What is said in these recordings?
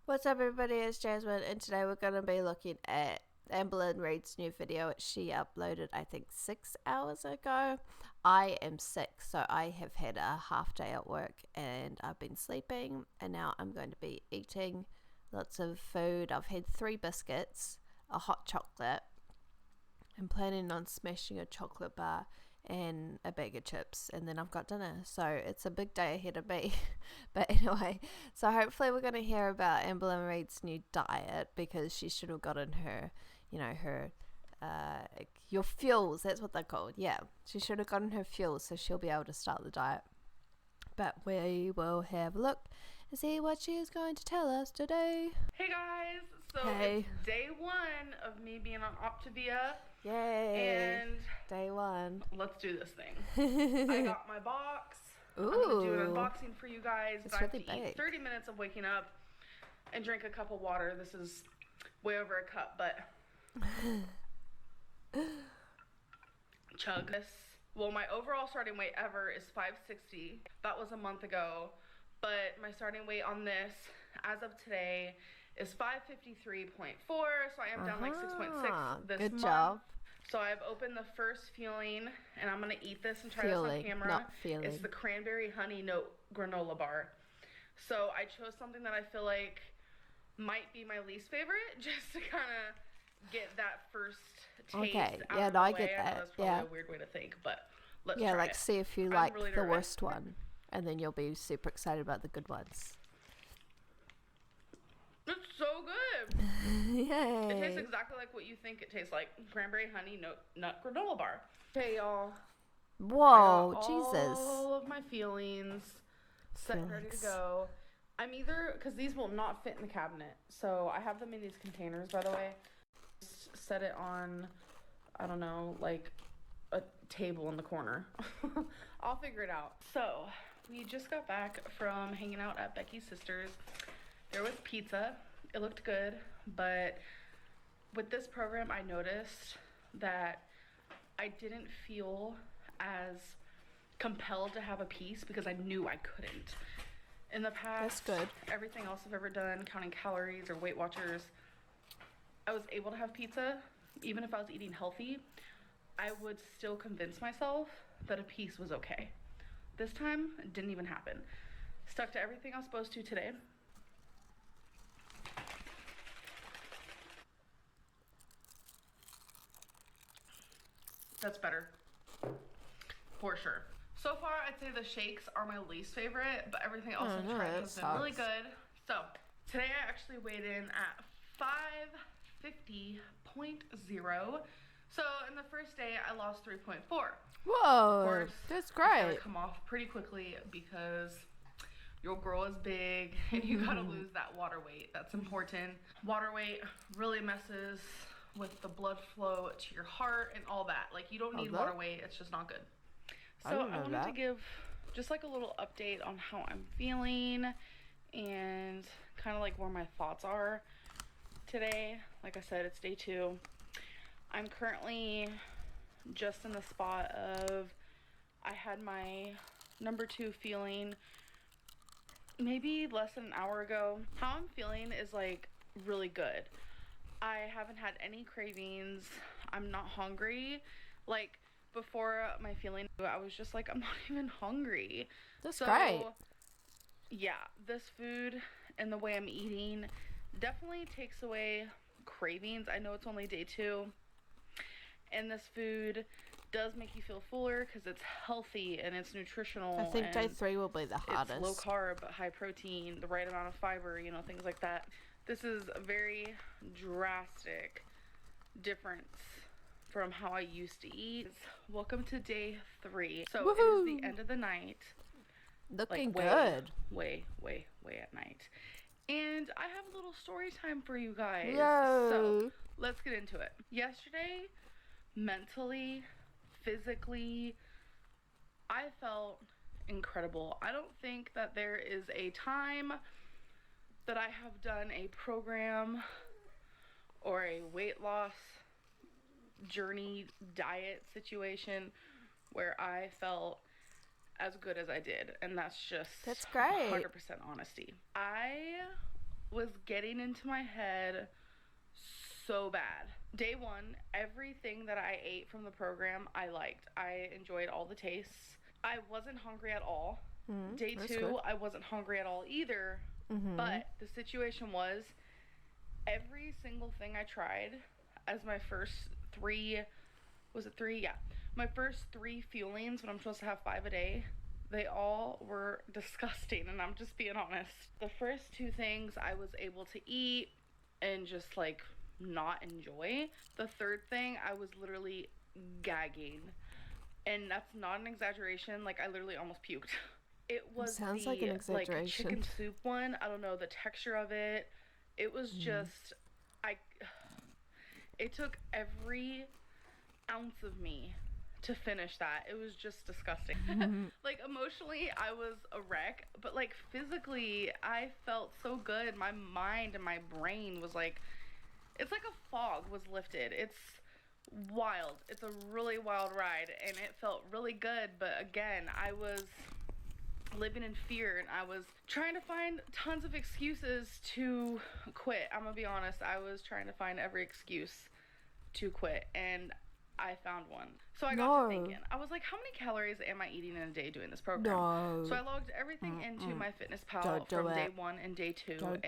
What's up, everybody? It's Jasmine, and today we're going to be looking at Amberlynn Reid's new video, which she uploaded, I think, 6 hours ago. I am sick, so I have had a half day at work, and I've been sleeping, and now I'm going to be eating lots of food. I've had 3 biscuits, a hot chocolate. I'm planning on smashing a chocolate bar and a bag of chips, and then I've got dinner, so it's a big day ahead of me. But anyway, so hopefully we're going to hear about Amberlynn Reid's new diet, because she should have gotten her, her your fuels, that's what they're called. Yeah, she should have gotten her fuels, so she'll be able to start the diet. But we will have a look and see what she is going to tell us today. Hey guys, so Hey. It's day 1 of me being on Optavia. Yay. And day 1. let's do this thing. I got my box. Ooh. I'm going to do an unboxing for you guys. It's I have really to eat big. 30 minutes of waking up and drink a cup of water. This is way over a cup, but chug this. Well, my overall starting weight ever is 560. That was a month ago, but my starting weight on this as of today is 553.4, so I am down like 6.6 this Good month. job. So I've opened the first feeling, and I'm gonna eat this and try Feeling, this on camera. not feeling. It's the cranberry honey nut granola bar. So I chose something that I feel like might be my least favorite, just to kind of get that first taste Okay, out yeah, of no, the I way. get I know that, that's probably yeah. a weird way to think, but let's Yeah, try like it. see if you I'm like really the nervous. worst one, and then you'll be super excited about the good ones. It's so good. Yay. It tastes exactly like what you think it tastes like. Cranberry honey nut granola bar. Okay, y'all. Whoa, I got Jesus. all of my feelings set and ready to Feelings. go. I'm either, because these will not fit in the cabinet, so I have them in these containers, by the way. Just set it on, I don't know, like a table in the corner. I'll figure it out. So, we just got back from hanging out at Becky's sister's. There was pizza. It looked good, but with this program, I noticed that I didn't feel as compelled to have a piece because I knew I couldn't. In the past, That's good. everything else I've ever done, counting calories or Weight Watchers, I was able to have pizza. Even if I was eating healthy, I would still convince myself that a piece was okay. This time, it didn't even happen. Stuck to everything I was supposed to today. That's better, for sure. So far, I'd say the shakes are my least favorite, but everything else I've tried has been really good. So, today I actually weighed in at 550.0. So, in the first day, I lost 3.4. Whoa, Of course, that's it's gonna great. come off pretty quickly because your girl is big and you gotta lose that water weight. That's important. Water weight really messes with the blood flow to your heart and all that. Like, you don't need water weight, it's just not good. So I wanted to give just like a little update on how I'm feeling and kind of like where my thoughts are today. Like I said, it's day 2. I'm currently just in the spot of, I had my number 2 feeling maybe less than an hour ago. How I'm feeling is like really good. I haven't had any cravings. I'm not hungry. Like, before my feeling, I was just like, I'm not even hungry. That's great. Yeah, this food and the way I'm eating definitely takes away cravings. I know it's only day 2, and this food does make you feel fuller because it's healthy and it's nutritional. I think day 3 will be the hardest. It's low carb, high protein, the right amount of fiber, things like that. This is a very drastic difference from how I used to eat. Welcome to day 3. So it is the end of the night. Looking like good. Way at night. And I have a little story time for you guys. Yay. So let's get into it. Yesterday, mentally, physically, I felt incredible. I don't think that there is a time that I have done a program or a weight loss journey diet situation where I felt as good as I did, and that's great. 100% honesty. I was getting into my head so bad. Day one, everything that I ate from the program, I liked. I enjoyed all the tastes. I wasn't hungry at all. Day two, good. I wasn't hungry at all either. But the situation was, every single thing I tried as my first three, was it three? Yeah. My first three fuelings, when I'm supposed to have 5 a day, they all were disgusting, and I'm just being honest. The first two things I was able to eat and just like not enjoy. The third thing, I was literally gagging. And that's not an exaggeration. Like, I literally almost puked. It was Sounds like an exaggeration. chicken soup one. I don't know, the texture of it. It was just, it took every ounce of me to finish that. It was just disgusting. Like, emotionally, I was a wreck, but like physically, I felt so good. My mind and my brain was like, it's like a fog was lifted. It's wild. It's a really wild ride, and it felt really good. But again, I was living in fear, and I was trying to find tons of excuses to quit. I'm gonna be honest, I was trying to find every excuse to quit, and I found one. So I got to thinking. I was like, how many calories am I eating in a day doing this program? So I logged everything into my fitness pal from day one and day two. Don't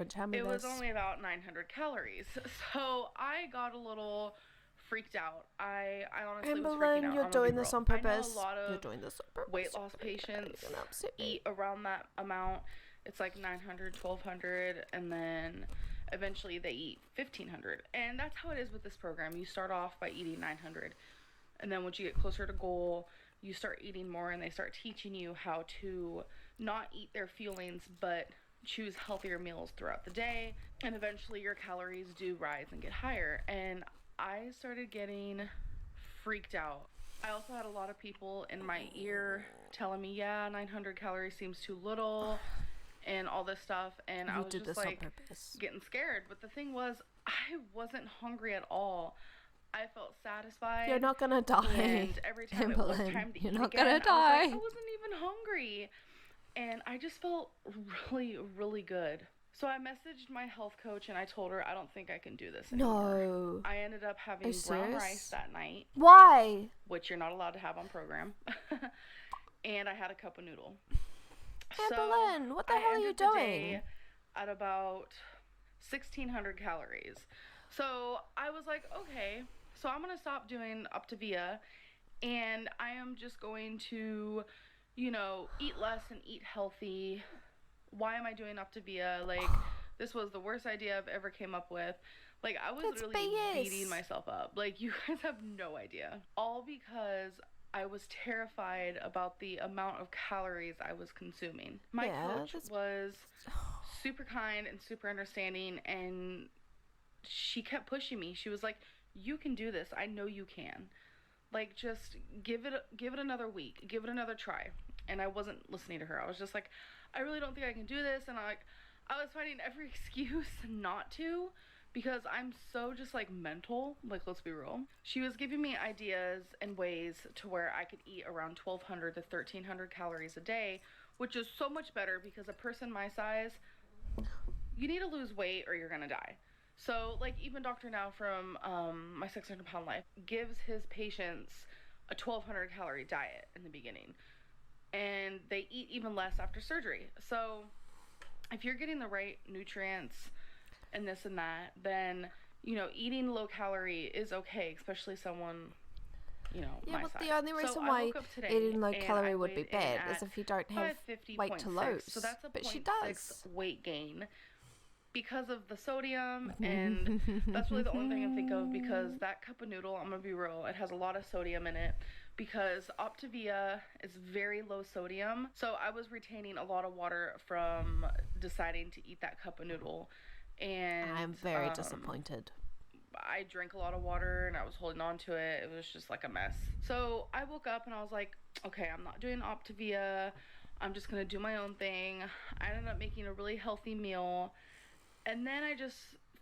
tell me it was only about 900 calories. So I got a little freaked out. I honestly was freaking out. You're doing this on purpose. I know a lot of weight loss patients eat around that amount. It's like 900, 1200, and then eventually they eat 1500. And that's how it is with this program. You start off by eating 900, and then once you get closer to goal, you start eating more, and they start teaching you how to not eat their fuelings, but choose healthier meals throughout the day, and eventually your calories do rise and get higher. And I started getting freaked out. I also had a lot of people in my ear telling me, yeah, 900 calories seems too little, and all this stuff, and I was just like getting scared. But the thing was, I wasn't hungry at all. I felt satisfied. You're not gonna die. And every time it was time to eat you're not again, gonna die. I wasn't even hungry. And I just felt really, really good. So I messaged my health coach, and I told her I don't think I can do this anymore. No. I ended up having brown rice that night. Why? Which you're not allowed to have on program. And I had a cup of noodle. Amberlynn, what the hell are you doing? At about 1,600 calories. So I was like, okay, so I'm going to stop doing Optavia, and I am just going to, eat less and eat healthy. Why am I doing Optavia? Like, this was the worst idea I've ever came up with. Like, I was literally beating myself up. Like, you guys have no idea. All because I was terrified about the amount of calories I was consuming. My coach was super kind and super understanding, and she kept pushing me. She was like, you can do this. I know you can. Like, just give it another week. Give it another try. And I wasn't listening to her. I was just like, I really don't think I can do this. And I was finding every excuse not to, because I'm so just like mental. Like, let's be real. She was giving me ideas and ways to where I could eat around 1,200 to 1,300 calories a day, which is so much better, because a person my size, you need to lose weight or you're gonna die. So, like, even Dr. Now from My 600 Pound Life gives his patients a 1,200 calorie diet in the beginning, and they eat even less after surgery. So if you're getting the right nutrients and this and that, then, eating low calorie is okay, especially someone, my size. The only reason why eating low calorie would be bad is if you don't have weight to lose. So that's a but 0.6 she does. weight gain because of the sodium, and that's really the only thing I can think of, because that cup of noodle, I'm gonna be real, it has a lot of sodium in it, because Optavia is very low sodium. So I was retaining a lot of water from deciding to eat that cup of noodle, and I'm very disappointed. I drank a lot of water, and I was holding on to it. It was just like a mess. So I woke up and I was like, okay, I'm not doing Optavia. I'm just gonna do my own thing. I ended up making a really healthy meal, and then I just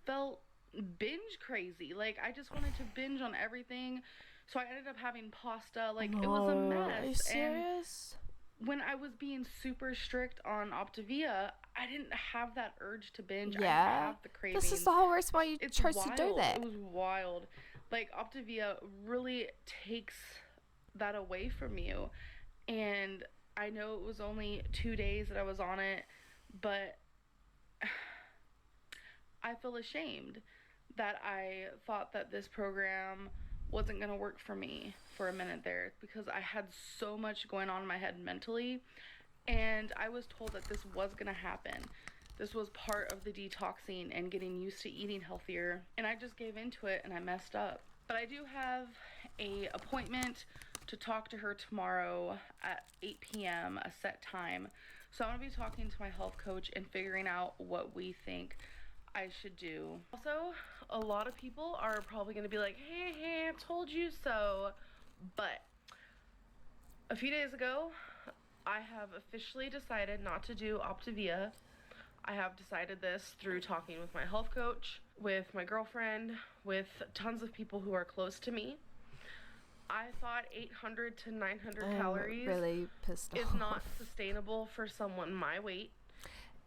felt binge crazy. Like, I just wanted to binge on everything. So I ended up having pasta. Like, it was a mess. Are you serious? And when I was being super strict on Optavia, I didn't have that urge to binge. I Yeah. didn't have the cravings. This is the whole reason why you chose wild. to do that. It was wild. Like, Optavia really takes that away from you. And I know it was only 2 days that I was on it, but I feel ashamed that I thought that this program wasn't going to work for me for a minute there, because I had so much going on in my head mentally, and I was told that this was going to happen. This was part of the detoxing and getting used to eating healthier, and I just gave into it and I messed up. But I do have a appointment to talk to her tomorrow at 8 p.m., a set time. So I'm going to be talking to my health coach and figuring out what we think I should do. Also, a lot of people are probably going to be like, hey, I told you so. But a few days ago, I have officially decided not to do Optavia. I have decided this through talking with my health coach, with my girlfriend, with tons of people who are close to me. I thought 800 to 900 calories really pissed is off. not sustainable for someone my weight.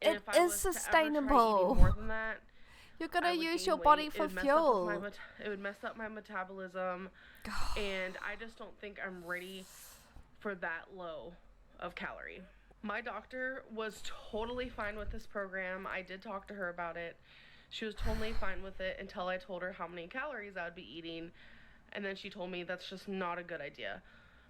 And if I was sustainable. To ever try eating more than that, you're gonna use your body for fuel. It would mess up my metabolism, and I just don't think I'm ready for that low of calorie. My doctor was totally fine with this program. I did talk to her about it. She was totally fine with it until I told her how many calories I would be eating, and then she told me that's just not a good idea.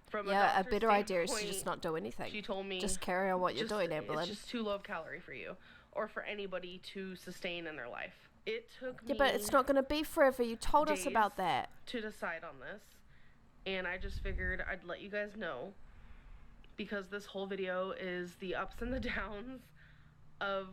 From a better idea is to just not do anything. She told me just carry on what you're doing, Amberlynn. It's just too low of calorie for you, or for anybody to sustain in their life. It took me. Yeah, but it's not going to be forever. You told us about that. To decide on this, and I just figured I'd let you guys know, because this whole video is the ups and the downs of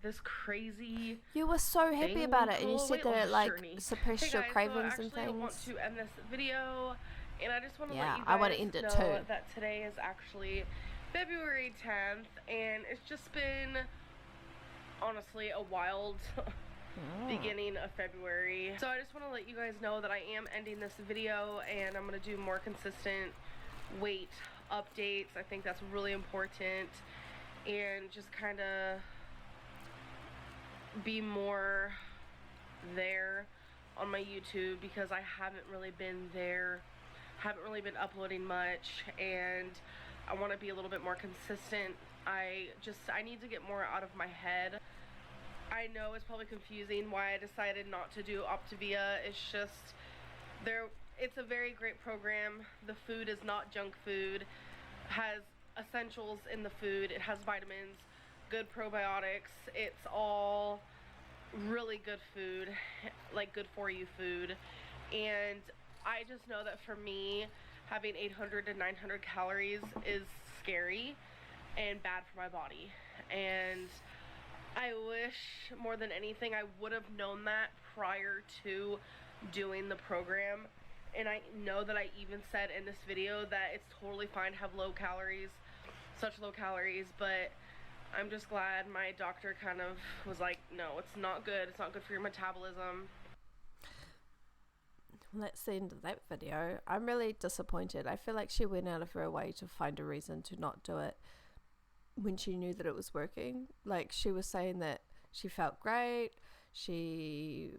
this crazy. You were so happy about it, and you said that it like suppressed your cravings and things. I want to end this video, and I just want to let you guys I want to end it too. That today is actually February 10th, and it's just been honestly a wild beginning of February. So I just want to let you guys know that I am ending this video, and I'm going to do more consistent weight updates. I think that's really important, and just kind of be more there on my YouTube, because I haven't really been there, haven't really been uploading much, and I want to be a little bit more consistent. I need to get more out of my head. I know it's probably confusing why I decided not to do Optavia. It's just it's a very great program. The food is not junk food. It has essentials in the food. It has vitamins, good probiotics. It's all really good food, like good for you food. And I just know that for me, having 800 to 900 calories is scary and bad for my body. And I wish more than anything I would have known that prior to doing the program. And I know that I even said in this video that it's totally fine to have low calories, such low calories, but I'm just glad my doctor kind of was like, no, it's not good. It's not good for your metabolism. Well, that's the end of that video. I'm really disappointed. I feel like she went out of her way to find a reason to not do it when she knew that it was working. Like, she was saying that she felt great. She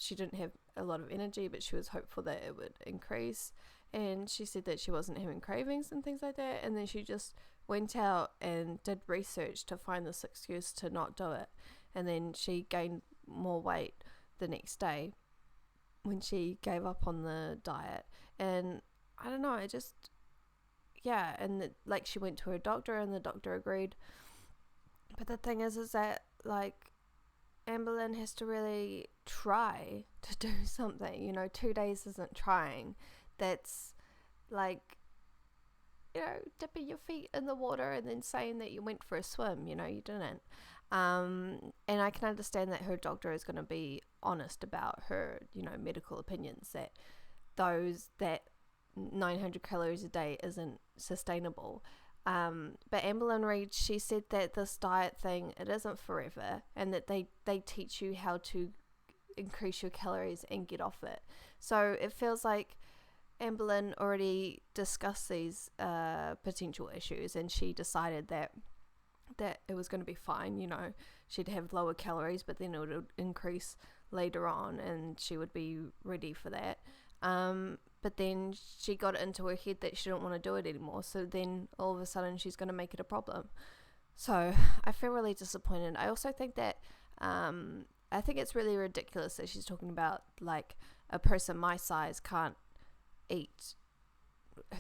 didn't have a lot of energy, but she was hopeful that it would increase. And she said that she wasn't having cravings and things like that. And then she just went out and did research to find this excuse to not do it. And then she gained more weight the next day when she gave up on the diet. And I don't know, it just, yeah. And like, she went to her doctor and the doctor agreed. But the thing is that like, Amberlynn has to really try to do something. You know, 2 days isn't trying. That's like, you know, dipping your feet in the water and then saying that you went for a swim. You know, you didn't. And I can understand that her doctor is going to be honest about her, you know, medical opinions, that 900 calories a day isn't sustainable. But Amberlynn Reid, she said that this diet thing, it isn't forever, and that they teach you how to increase your calories and get off it. So it feels like Amberlynn already discussed these potential issues, and she decided that that it was going to be fine, you know, she'd have lower calories, but then it would increase later on and she would be ready for that. But then she got it into her head that she didn't want to do it anymore, so then all of a sudden she's going to make it a problem. So I feel really disappointed. I also think that I think it's really ridiculous that she's talking about like a person my size can't eat,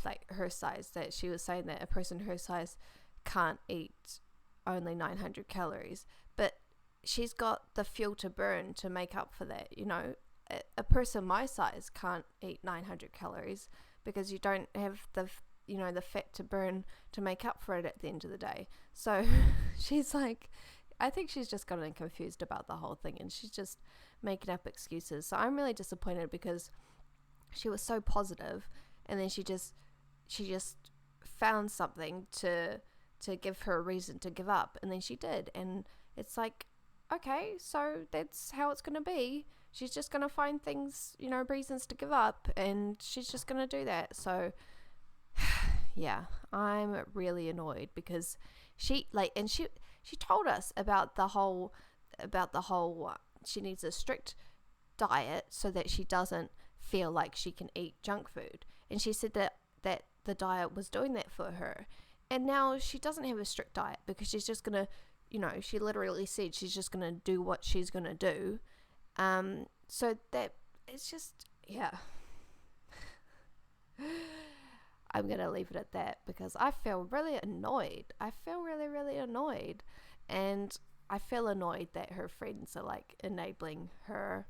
like her size, that she was saying that a person her size can't eat only 900 calories, but she's got the fuel to burn to make up for that. You know, a person my size can't eat 900 calories because you don't have the, you know, the fat to burn to make up for it at the end of the day. So she's like, I think she's just gotten confused about the whole thing and she's just making up excuses. So I'm really disappointed because she was so positive, and then she just found something to give her a reason to give up, and then she did. And it's like, okay, so that's how it's going to be. She's just going to find things, you know, reasons to give up, and she's just going to do that. So yeah, I'm really annoyed because she told us about the whole she needs a strict diet so that she doesn't feel like she can eat junk food, and she said that the diet was doing that for her, and now she doesn't have a strict diet because she's just gonna, you know, she literally said she's just gonna do what she's gonna do. So that it's just, yeah. I'm going to leave it at that because I feel really annoyed. I feel really, really annoyed. And I feel annoyed that her friends are like enabling her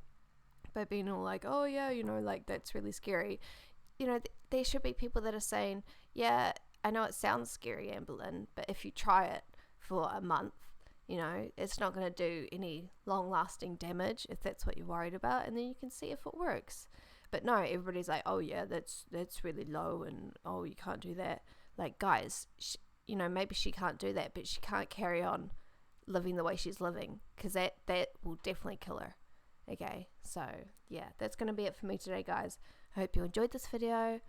by being all like, oh yeah, you know, like that's really scary. You know, there should be people that are saying, yeah, I know it sounds scary, Amberlynn, but if you try it for a month, you know, it's not going to do any long lasting damage if that's what you're worried about, and then you can see if it works. But no, everybody's like, oh yeah, that's really low, and oh, you can't do that. Like, guys, you know, maybe she can't do that, but she can't carry on living the way she's living, because that will definitely kill her. Okay, so yeah, that's going to be it for me today, guys. I hope you enjoyed this video,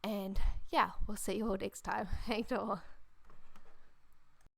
and yeah, we'll see you all next time. Hang on.